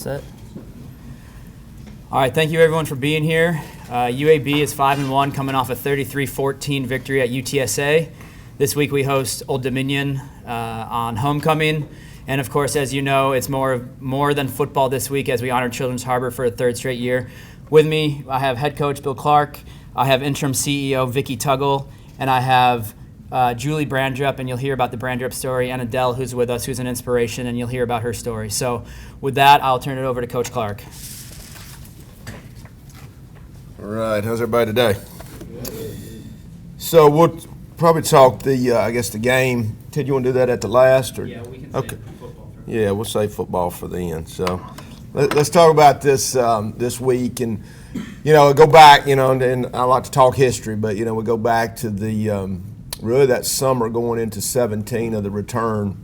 Set. All right, thank you everyone for being here. UAB is 5-1, coming off a 33-14 victory at UTSA. This week we host Old Dominion on homecoming, and of course, as you know, it's more than football this week as we honor Children's Harbor for a third straight year. With me, I have head coach Bill Clark, I have interim CEO Vicki Tuggle, and I have Julie Brandrup, and you'll hear about the Brandrup story, and Adele, who's with us, who's an inspiration, and you'll hear about her story. So with that, I'll turn it over to Coach Clark. All right, how's everybody today? So we'll probably talk the game. Ted, you want to do that at the last? Or? Yeah, we can say football first. Yeah, we'll say football for the end. So let's talk about this this week, and go back. And I like to talk history, but we go back to the really that summer going into 17 of the return,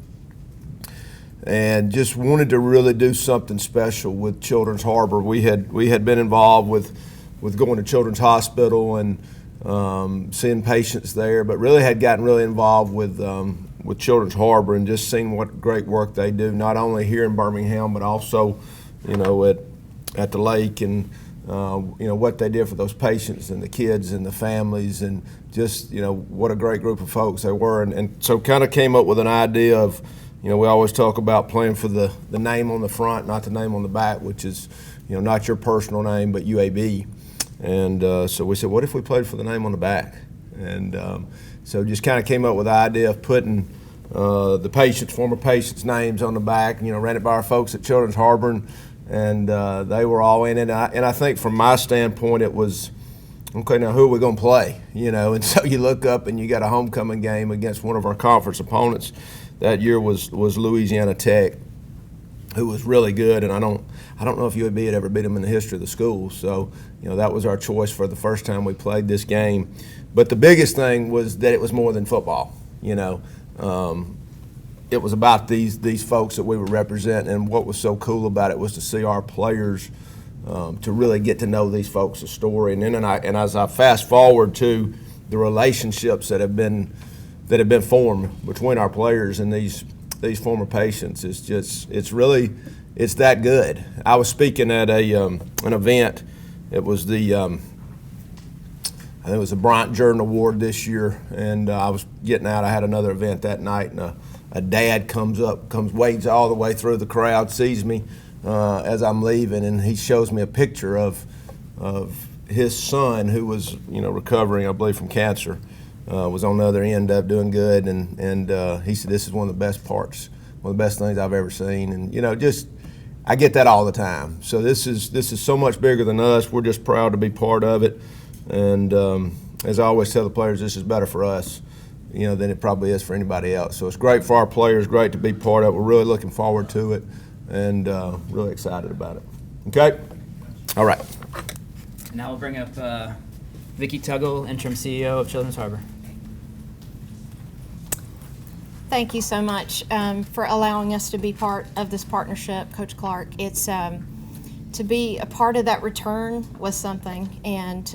and just wanted to really do something special with Children's Harbor. We had been involved with going to Children's Hospital and seeing patients there, but really had gotten really involved with Children's Harbor and just seeing what great work they do, not only here in Birmingham, but also, at the lake, and what they did for those patients and the kids and the families, and just what a great group of folks they were, and so kind of came up with an idea of, we always talk about playing for the name on the front, not the name on the back, which is not your personal name, but UAB. And so we said, what if we played for the name on the back? And so just kind of came up with the idea of putting the former patients' names on the back. Ran it by our folks at Children's Harbor, and they were all in it. And I think from my standpoint, it was, okay, now who are we going to play? And so you look up and you got a homecoming game against one of our conference opponents. That year was Louisiana Tech, who was really good, and I don't know if UAB had ever beat them in the history of the school. So, that was our choice for the first time we played this game. But the biggest thing was that it was more than football. It was about these folks that we were representing, and what was so cool about it was to see our players to really get to know these folks' story. And as I fast forward to the relationships that have been formed between our players and these former patients, it's that good. I was speaking at an event. It was I think it was the Bryant Jordan Award this year, and I was getting out. I had another event that night, and a dad wades all the way through the crowd, sees me as I'm leaving, and he shows me a picture of his son who was recovering, I believe, from cancer. Was on the other end up doing good, and he said, this is one of the best parts, one of the best things I've ever seen. And I get that all the time. So this is so much bigger than us. We're just proud to be part of it. And as I always tell the players, this is better for us, than it probably is for anybody else. So it's great for our players, great to be part of it. We're really looking forward to it, and really excited about it. Okay? All right. Now we'll bring up Vicki Tuggle, interim CEO of Children's Harbor. Thank you so much for allowing us to be part of this partnership, Coach Clark. It's to be a part of that return was something, and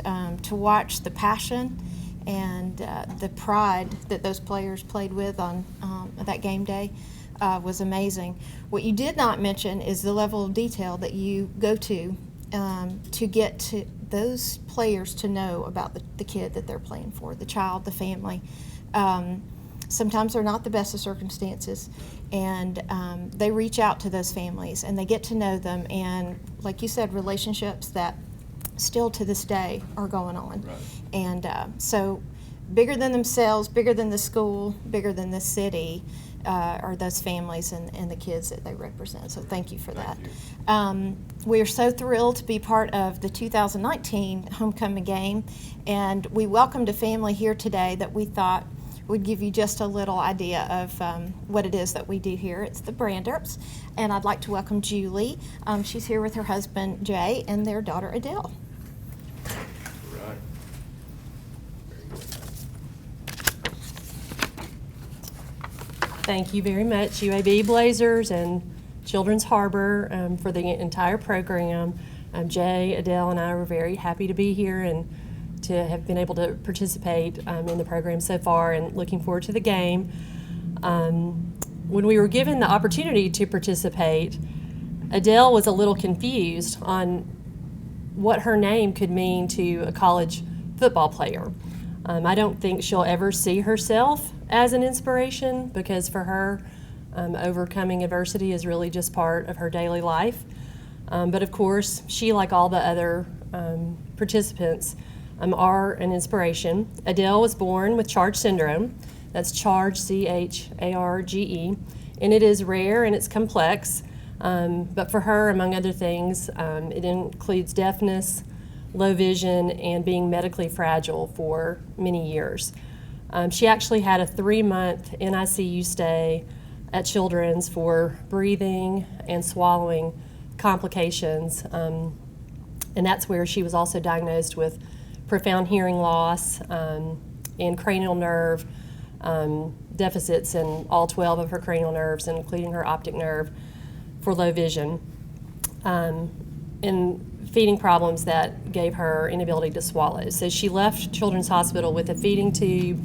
to watch the passion and the pride that those players played with on that game day was amazing. What you did not mention is the level of detail that you go to get to those players to know about the kid that they're playing for, the child, the family. Sometimes they're not the best of circumstances, and they reach out to those families and they get to know them, and like you said, relationships that still to this day are going on. Right. And so bigger than themselves, bigger than the school, bigger than the city are those families and the kids that they represent. So thank you for that. We are so thrilled to be part of the 2019 homecoming game, and we welcomed a family here today that we thought would give you just a little idea of what it is that we do here. It's the Brandrups, and I'd like to welcome Julie. She's here with her husband Jay and their daughter Adele. Right. Thank you very much, UAB Blazers and Children's Harbor, for the entire program. Jay, Adele, and I were very happy to be here and to have been able to participate in the program so far, and looking forward to the game. When we were given the opportunity to participate, Adele was a little confused on what her name could mean to a college football player. I don't think she'll ever see herself as an inspiration, because for her, overcoming adversity is really just part of her daily life. But of course, she, like all the other participants, are an inspiration. Adele was born with CHARGE syndrome. That's CHARGE, C-H-A-R-G-E, and it is rare and it's complex. But for her, among other things, it includes deafness, low vision, and being medically fragile for many years. She actually had a 3-month NICU stay at Children's for breathing and swallowing complications, and that's where she was also diagnosed with profound hearing loss and cranial nerve deficits in all 12 of her cranial nerves, including her optic nerve, for low vision, and feeding problems that gave her inability to swallow. So she left Children's Hospital with a feeding tube,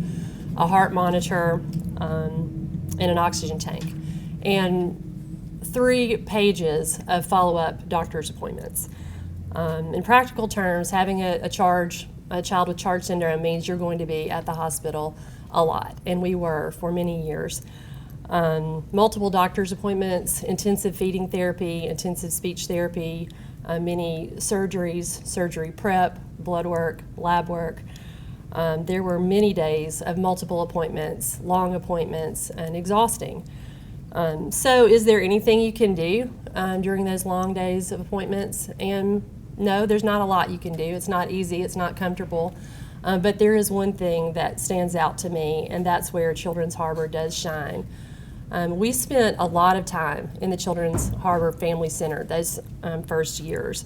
a heart monitor, and an oxygen tank, and 3 pages of follow-up doctor's appointments. In practical terms, having a child with CHARGE syndrome means you're going to be at the hospital a lot, and we were for many years. Multiple doctor's appointments, intensive feeding therapy, intensive speech therapy, many surgeries, surgery prep, blood work, lab work. There were many days of multiple appointments, long appointments, and exhausting. So is there anything you can do during those long days of appointments? And no, there's not a lot you can do. It's not easy, it's not comfortable. But there is one thing that stands out to me, and that's where Children's Harbor does shine. We spent a lot of time in the Children's Harbor Family Center those first years.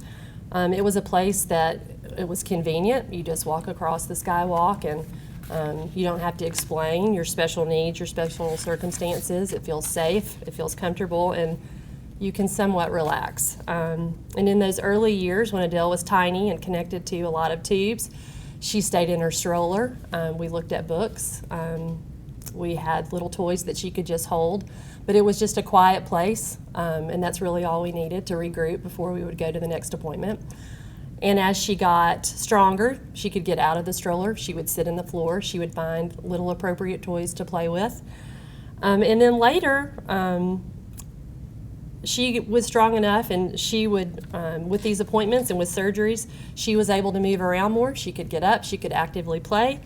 It was a place that it was convenient. You just walk across the skywalk, and you don't have to explain your special needs, your special circumstances. It feels safe, it feels comfortable, and you can somewhat relax. And in those early years when Adele was tiny and connected to a lot of tubes, she stayed in her stroller. We looked at books. We had little toys that she could just hold, but it was just a quiet place, and that's really all we needed to regroup before we would go to the next appointment. And as she got stronger, she could get out of the stroller, she would sit in the floor, she would find little appropriate toys to play with. And then later, she was strong enough, and she would, with these appointments and with surgeries, she was able to move around more. She could get up, she could actively play.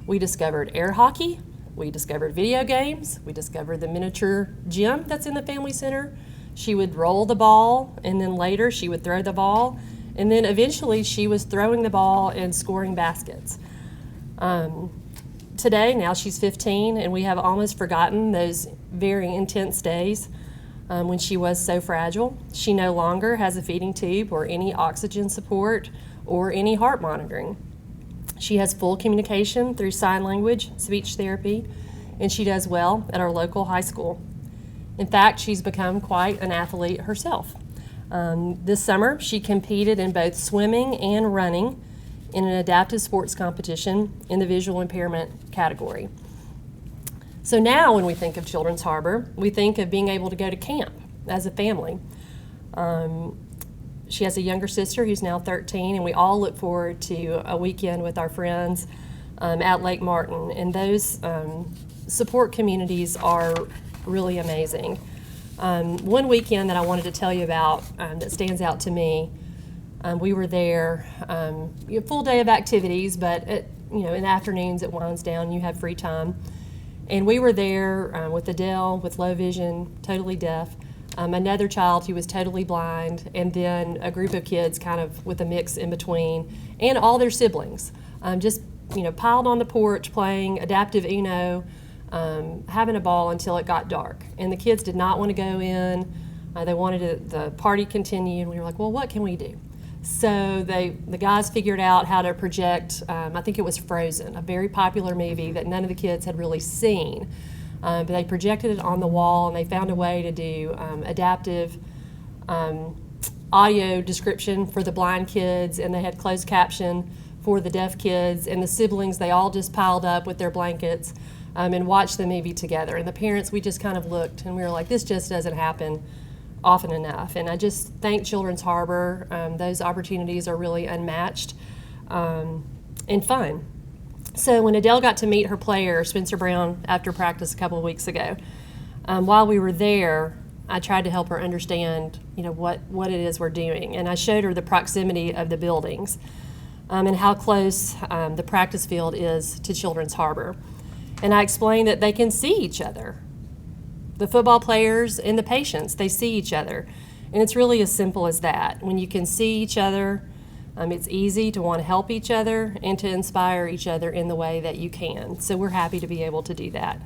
We discovered air hockey. We discovered video games. We discovered the miniature gym that's in the family center. She would roll the ball, and then later she would throw the ball, and then eventually she was throwing the ball and scoring baskets. Today, now she's 15, and we have almost forgotten those very intense days when she was so fragile. She no longer has a feeding tube or any oxygen support or any heart monitoring. She has full communication through sign language, speech therapy, and she does well at our local high school. In fact, she's become quite an athlete herself. This summer, she competed in both swimming and running in an adaptive sports competition in the visual impairment category. So now when we think of Children's Harbor, we think of being able to go to camp as a family. She has a younger sister who's now 13, and we all look forward to a weekend with our friends at Lake Martin. And those support communities are really amazing. One weekend that I wanted to tell you about that stands out to me, we were there, a full day of activities, but in the afternoons it winds down, you have free time. And we were there with Adele, with low vision, totally deaf, another child who was totally blind, and then a group of kids kind of with a mix in between, and all their siblings, just piled on the porch playing adaptive Uno, having a ball until it got dark. And the kids did not want to go in. They wanted the party continue, and we were like, well, what can we do? So the guys figured out how to project, I think it was Frozen, a very popular movie that none of the kids had really seen. But they projected it on the wall, and they found a way to do adaptive audio description for the blind kids, and they had closed caption for the deaf kids. And the siblings, they all just piled up with their blankets and watched the movie together. And the parents, we just kind of looked, and we were like, this just doesn't happen often enough. And I just thank Children's Harbor. Those opportunities are really unmatched and fun. So when Adele got to meet her player, Spencer Brown, after practice a couple of weeks ago, while we were there, I tried to help her understand, what it is we're doing. And I showed her the proximity of the buildings and how close the practice field is to Children's Harbor. And I explained that they can see each other. The football players and the patients, they see each other. And it's really as simple as that. When you can see each other, it's easy to want to help each other and to inspire each other in the way that you can. So we're happy to be able to do that.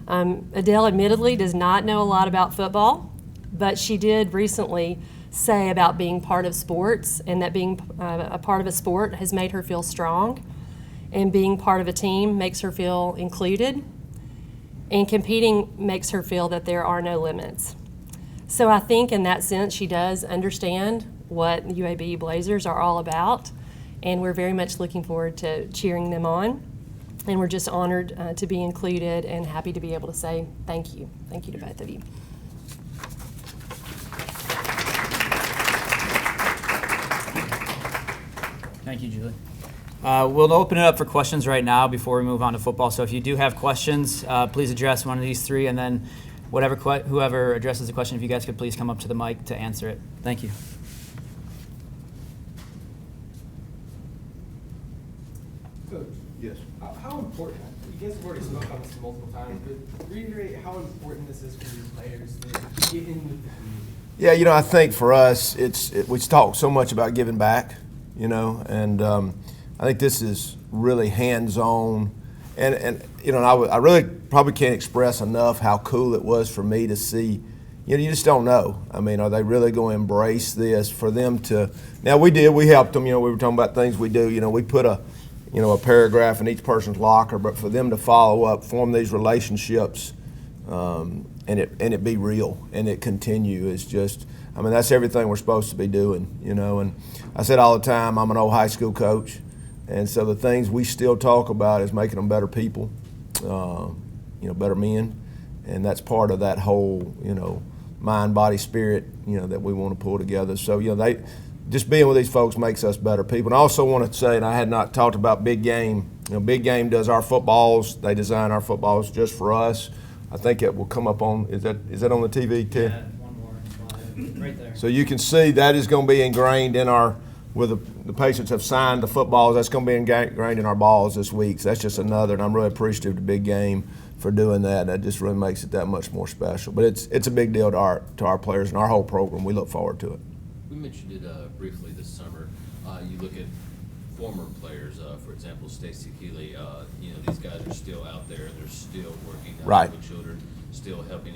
Adele admittedly does not know a lot about football, but she did recently say about being part of sports, and that being a part of a sport has made her feel strong, and being part of a team makes her feel included, and competing makes her feel that there are no limits. So I think in that sense she does understand what UAB Blazers are all about, and we're very much looking forward to cheering them on. And we're just honored to be included and happy to be able to say thank you. Thank you to both of you. Thank you, Julie. We'll open it up for questions right now before we move on to football. So if you do have questions, please address one of these three, and then whoever addresses the question, if you guys could please come up to the mic to answer it. Thank you. Coach, Yes. how important, you guys have already spoken on this multiple times, but reiterate how important this is for these players to get in with the community. Yeah, I think for us, we talk so much about giving back, and I think this is really hands-on, and I really probably can't express enough how cool it was for me to see. You just don't know. I mean, are they really going to embrace this? For them to, now we helped them. We were talking about things we do. We put a paragraph in each person's locker, but for them to follow up, form these relationships, and it be real and it continue is just, that's everything we're supposed to be doing, And I said all the time, I'm an old high school coach, and so the things we still talk about is making them better people, better men, and that's part of that whole, mind, body, spirit, that we want to pull together. So, they just being with these folks makes us better people. And I also want to say, and I had not talked about Big Game. Big Game does our footballs. They design our footballs just for us. I think it will come up on. Is that on the TV, Ted? Yeah, one more slide, right there. So you can see that is going to be ingrained in our. Where the patients have signed the footballs, that's going to be ingrained in our balls this week. So that's just another, and I'm really appreciative to Big Game for doing that. That just really makes it that much more special. But it's a big deal to our players and our whole program. We look forward to it. We mentioned it briefly this summer. You look at former players, for example, Stacey Keeley. These guys are still out there. They're still working Right. with children, still helping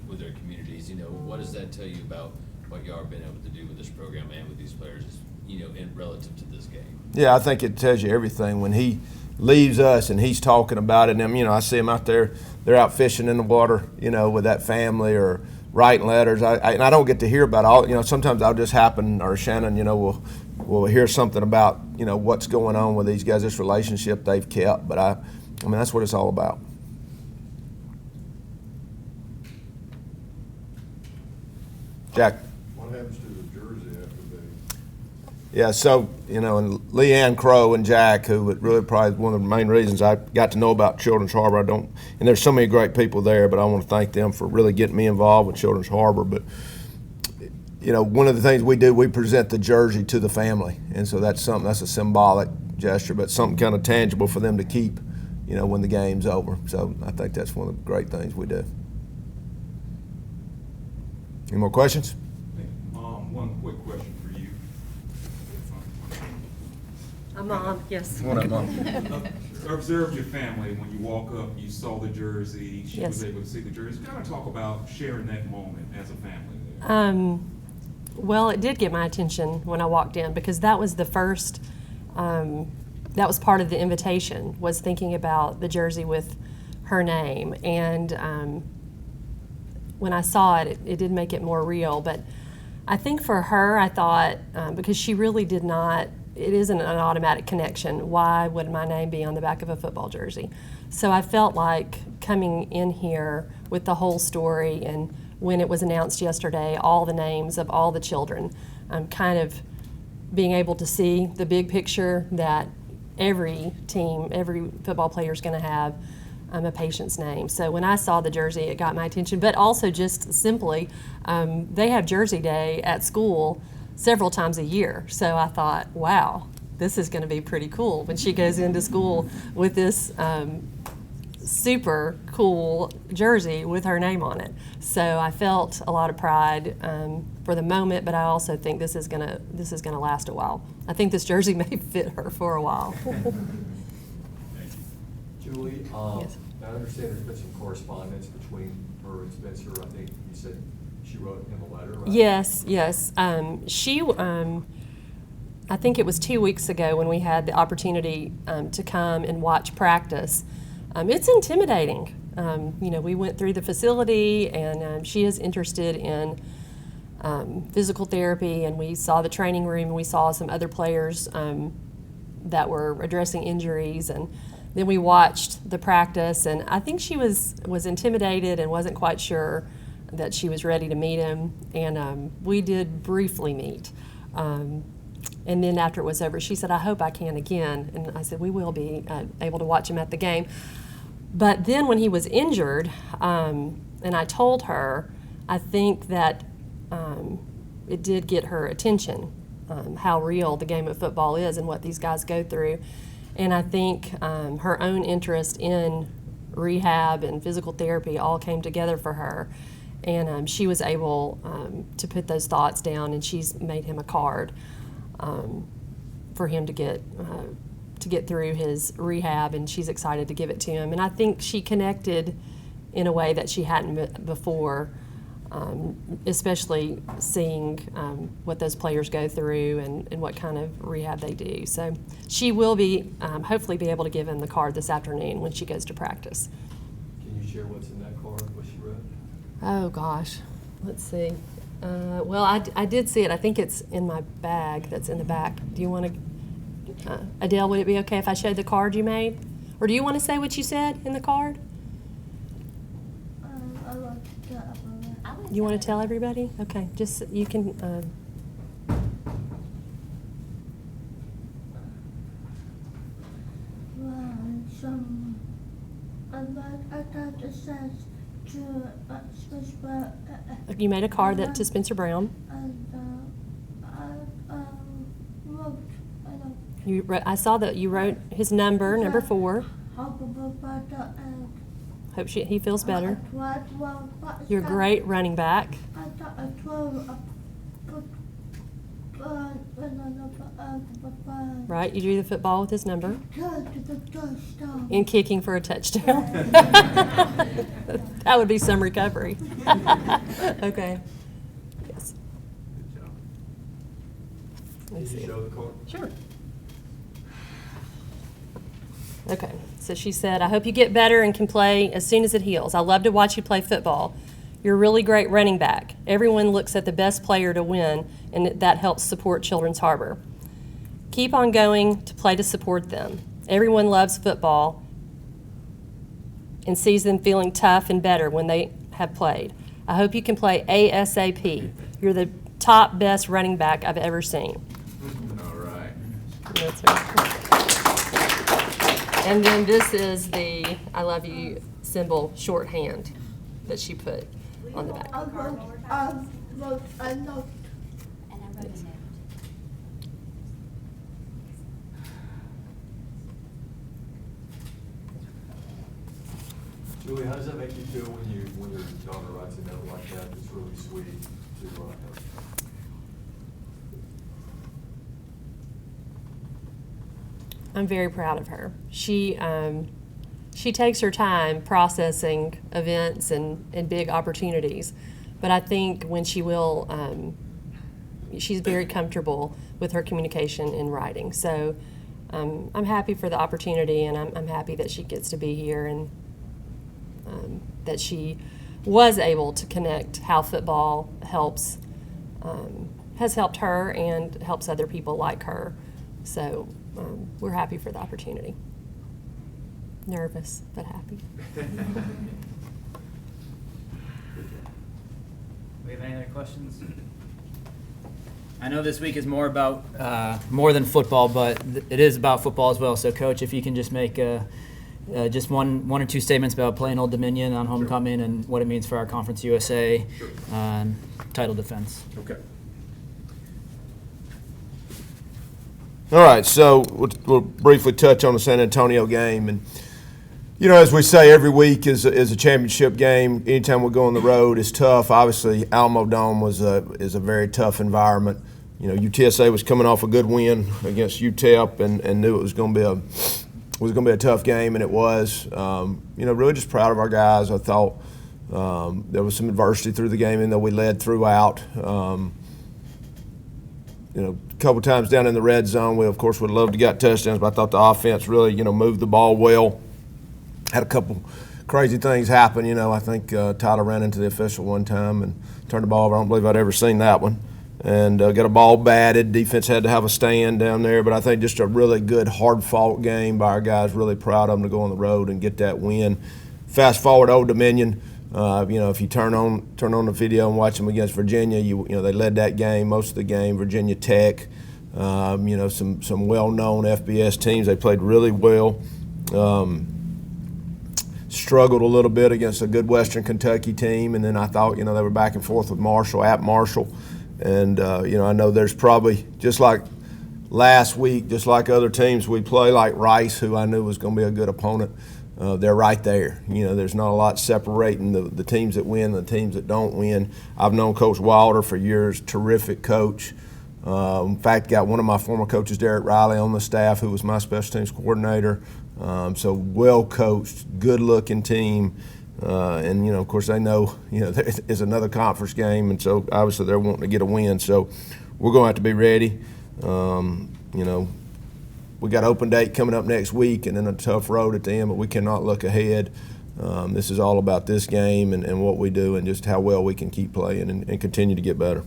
with their communities. What does that tell you about what y'all have been able to do with this program and with these players? In relative to this game. Yeah, I think it tells you everything when he leaves us and he's talking about it. And I see him out there. They're out fishing in the water, with that family or writing letters. And I don't get to hear about all. Sometimes I'll just happen, or Shannon, we'll hear something about what's going on with these guys, this relationship they've kept. But that's what it's all about. Jack. What happens to the jersey after they? Yeah, so, and Leanne Crow and Jack, who would really probably one of the main reasons I got to know about Children's Harbor. And there's so many great people there, but I want to thank them for really getting me involved with Children's Harbor. But, one of the things we do, we present the jersey to the family. And so that's a symbolic gesture, but something kind of tangible for them to keep, when the game's over. So I think that's one of the great things we do. Any more questions? One quick question for you. Mom, yes. I observed your family when you walk up, you saw the jersey, she Yes. was able to see the jersey. Kind of talk about sharing that moment as a family there. Well, it did get my attention when I walked in, because that was the first, that was part of the invitation, was thinking about the jersey with her name. And when I saw it, it did make it more real. But I think for her, I thought, because she really did not, it isn't an automatic connection. Why would my name be on the back of a football jersey? So I felt like coming in here with the whole story and when it was announced yesterday, all the names of all the children, kind of being able to see the big picture that every team, every football player is going to have a patient's name. So when I saw the jersey, it got my attention. But also just simply, they have Jersey Day at school several times a year. So I thought, wow, this is going to be pretty cool when she goes into school with this super cool jersey with her name on it. So I felt a lot of pride for the moment, but I also think this is gonna last a while. I think this jersey may fit her for a while. Julie, Yes. I understand there's been some correspondence between her and Spencer. I think you said she wrote him a letter, right? Yes. I think it was 2 weeks ago when we had the opportunity to come and watch practice. It's intimidating. We went through the facility, and she is interested in physical therapy, and we saw the training room, and we saw some other players that were addressing injuries, and then we watched the practice, and I think she was intimidated and wasn't quite sure that she was ready to meet him, and we did briefly meet. And then after it was over, she said, "I hope I can again." And I said, "We will be able to watch him at the game." But then when he was injured, and I told her, I think that it did get her attention, how real the game of football is and what these guys go through. And I think her own interest in rehab and physical therapy all came together for her. And she was able to put those thoughts down, and she's made him a card for him to get through his rehab, and she's excited to give it to him. And I think she connected in a way that she hadn't before, especially seeing what those players go through and what kind of rehab they do. So she will be hopefully be able to give him the card this afternoon when she goes to practice. Can you share what's in that card, what she wrote? Oh gosh, let's see. Well, I did see it. I think it's in my bag that's in the back. Do you want to, Adele, would it be okay if I showed the card you made? Or do you want to say what you said in the card? I want to tell everyone. You want to tell everybody? Okay, just, you can, Some about I thought it says to Spencer you made a card that to Spencer Brown. and I wrote You wrote, I saw that you wrote his number, number 4. how about and Hope he feels better. what You're a great running back. I thought I told Right, you drew the football with his number. touchdown. And kicking for a touchdown. That would be some recovery. Okay. Yes. Good job. Let me Can you see. show the card? Sure. Okay, so she said, "I hope you get better and can play as soon as it heals. I love to watch you play football. You're a really great running back. Everyone looks at the best player to win, and that helps support Children's Harbor. Keep on going to play to support them. Everyone loves football and sees them feeling tough and better when they have played. I hope you can play ASAP. You're the top best running back I've ever seen." All right. That's right. And then this is the I love you symbol shorthand that she put on the back. I wrote a note. And I wrote a note. Julie, how does that make you feel when your daughter writes a note like that? It's really sweet to I'm very proud of her. She takes her time processing events and big opportunities, but I think when she will, she's very comfortable with her communication in writing. So I'm happy for the opportunity, and I'm happy that she gets to be here, and that she was able to connect how football helps, has helped her and helps other people like her. So we're happy for the opportunity. Nervous, but happy. questions? I know this week is more about more than football, but it is about football as well. So, Coach, if you can just make just one or two statements about playing Old Dominion on homecoming and what it means for our Conference USA title defense. Okay. All right, so we'll briefly touch on the San Antonio game. And, you know, as we say, every week is a championship game. Anytime we go on the road, it's tough. Obviously, Alamo Dome is a very tough environment. You know, UTSA was coming off a good win against UTEP and knew it was going to be a tough game, and it was. You know, really just proud of our guys. I thought there was some adversity through the game, even though we led throughout. You know, a couple times down in the red zone, we of course would love to get touchdowns, but I thought the offense really, you know, moved the ball well. Had a couple crazy things happen. You know, I think Tyler ran into the official one time and turned the ball over. I don't believe I'd ever seen that one. And got a ball batted. Defense had to have a stand down there, but I think just a really good, hard-fought game by our guys. Really proud of them to go on the road and get that win. Fast forward, Old Dominion. You know, if you turn on the video and watch them against Virginia, you know they led that game most of the game. Virginia Tech, you know, some well-known FBS teams. They played really well. Struggled a little bit against a good Western Kentucky team, and then I thought, you know, they were back and forth with Marshall at Marshall. And, you know, I know there's probably, just like last week, just like other teams we play, like Rice, who I knew was going to be a good opponent, they're right there. You know, there's not a lot separating the teams that win and the teams that don't win. I've known Coach Wilder for years, terrific coach. In fact, got one of my former coaches, Derek Riley, on the staff, who was my special teams coordinator. So well-coached, good-looking team. And, you know, of course, they know, you know, there is another conference game, and so obviously they're wanting to get a win. So we're going to have to be ready. You know, we got open date coming up next week and then a tough road at the end, but we cannot look ahead. This is all about this game and what we do and just how well we can keep playing and continue to get better.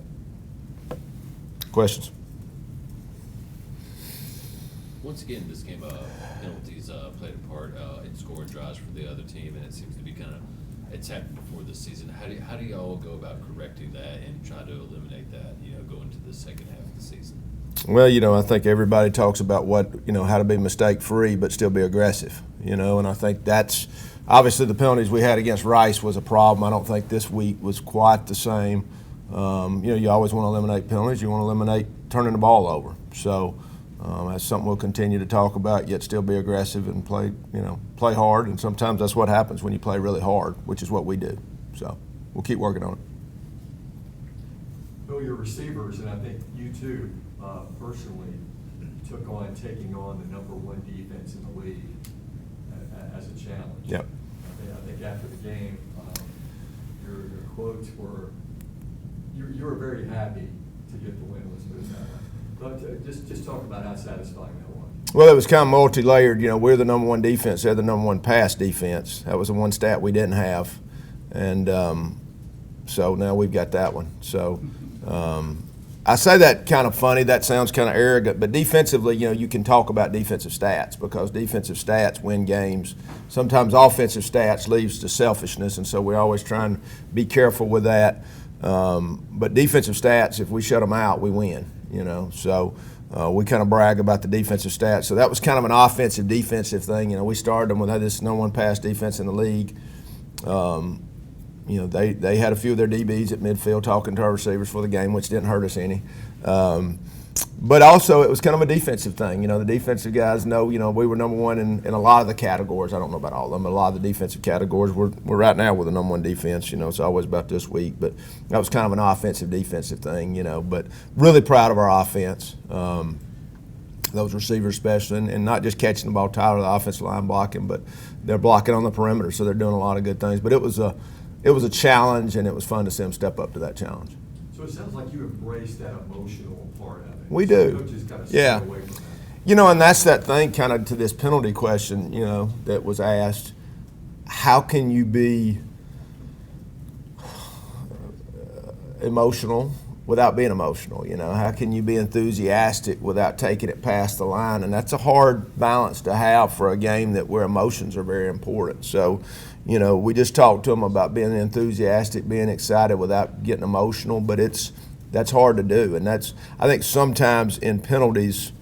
Questions? Once again, this game, penalties played a part in scoring drives for the other team, and it seems to be it's happened before this season. How do y'all go about correcting that and try to eliminate that, you know, going to the second half of the season? Well, you know, I think everybody talks about how to be mistake-free but still be aggressive, you know, and I think that's obviously the penalties we had against Rice was a problem. I don't think this week was quite the same. You know, you always want to eliminate penalties. You want to eliminate turning the ball over. So that's something we'll continue to talk about, yet still be aggressive and play hard. And sometimes that's what happens when you play really hard, which is what we do. So we'll keep working on it. Bill, your receivers, and I think you too, personally, took on taking on the #1 defense in the league as a challenge. Yep. I think after the game, your quotes were, you were very happy to get the win, let's put it that way. But just talk about how satisfying that was. Well, it was kind of multi-layered. You know, we're the #1 defense. They're the #1 pass defense. That was the one stat we didn't have. And so now we've got that one. So I say that kind of funny. That sounds kind of arrogant. But defensively, you know, you can talk about defensive stats because defensive stats win games. Sometimes offensive stats leads to selfishness, and so we're always trying to be careful with that. But defensive stats, if we shut them out, we win, you know. So we kind of brag about the defensive stats. So that was kind of an offensive-defensive thing. You know, we started them with this #1 pass defense in the league. You know, they had a few of their DBs at midfield talking to our receivers for the game, which didn't hurt us any. But also it was kind of a defensive thing. You know, the defensive guys know, you know, we were #1 in a lot of the categories. I don't know about all of them, but a lot of the defensive categories. We're right now with the #1 defense. You know, it's always about this week. But that was kind of an offensive-defensive thing, you know. But really proud of our offense. Those receivers especially, and not just catching the ball tight or the offensive line blocking, but they're blocking on the perimeter, so they're doing a lot of good things. But it was a challenge, and it was fun to see them step up to that challenge. So it sounds like you embrace that emotional part of it. We do. Coaches kind of Yeah. stay away from that. You know, and that's that thing kind of to this penalty question, you know, that was asked. How can you be emotional without being emotional? You know, how can you be enthusiastic without taking it past the line? And that's a hard balance to have for a game where emotions are very important. So, you know, we just talked to them about being enthusiastic, being excited without getting emotional, but that's hard to do. And I think sometimes in penalties,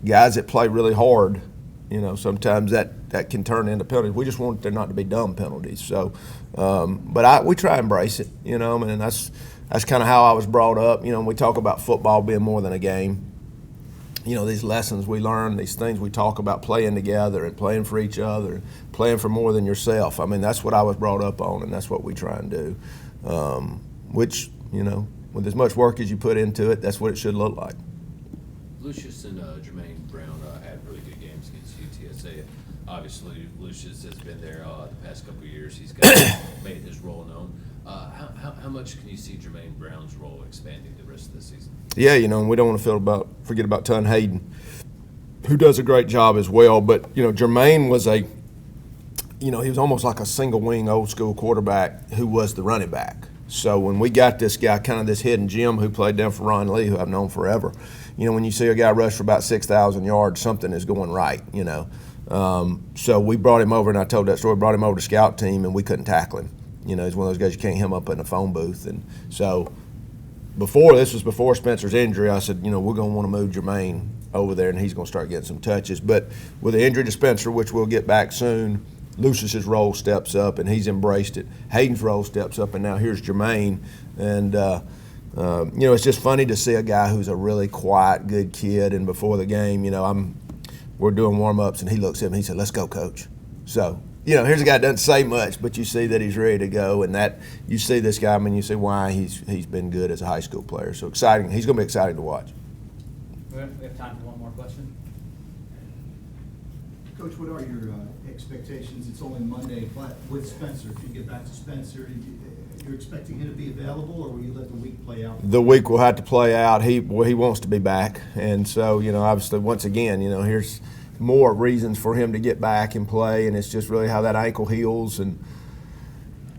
guys that play really hard, you know, sometimes that can turn into penalties. We just want there not to be dumb penalties. So, but we try to embrace it, you know, and that's kind of how I was brought up. You know, when we talk about football being more than a game, you know, these lessons we learn, these things we talk about, playing together and playing for each other, and playing for more than yourself. I mean, that's what I was brought up on, and that's what we try and do. Which, you know, with as much work as you put into it, that's what it should look like. Lucius and Jermaine Brown had really good games against UTSA. Obviously, Lucius has been there the past couple of years. He's made his role known. How much can you see Jermaine Brown's role expanding the rest of the season? Yeah, you know, and we don't want to forget about Tun Hayden, who does a great job as well. But, you know, Jermaine was he was almost like a single wing old school quarterback who was the running back. So when we got this guy, kind of this hidden gem who played down for Ron Lee, who I've known forever, you know, when you see a guy rush for about 6,000 yards, something is going right, you know. So we brought him over, and I told that story, brought him over to scout team, and we couldn't tackle him. You know, he's one of those guys you can't him up in a phone booth. And so this was before Spencer's injury, I said, you know, we're going to want to move Jermaine over there, and he's going to start getting some touches. But with the injury to Spencer, which we'll get back soon, Lucius's role steps up, and he's embraced it. Hayden's role steps up, and now here's Jermaine. And, you know, it's just funny to see a guy who's a really quiet, good kid, and before the game, you know, we're doing warm-ups, and he looks at me, he said, "Let's go, Coach." So, you know, here's a guy that doesn't say much, but you see that he's ready to go, and that you see this guy, I mean, you see why he's been good as a high school player. So exciting. He's going to be exciting to watch. We have time for one more question. Coach, what are your expectations? It's only Monday, but with Spencer, if you get back to Spencer, you're expecting him to be available, or will you let the week play out? The week will have to play out. He wants to be back, and so, you know, obviously, once again, you know, here's more reasons for him to get back and play, and it's just really how that ankle heals. And,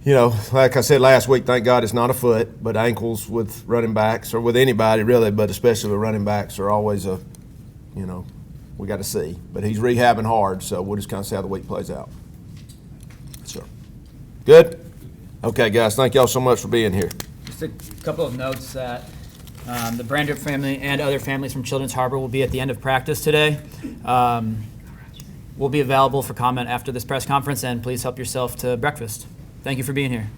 you know, like I said last week, thank God it's not a foot, but ankles with running backs, or with anybody really, but especially with running backs, are always you know, we got to see. But he's rehabbing hard, so we'll just kind of see how the week plays out. So, good? Okay, guys, thank y'all so much for being here. Just a couple of notes that the Brandrup family and other families from Children's Harbor will be at the end of practice today. We'll be available for comment after this press conference, and please help yourself to breakfast. Thank you for being here.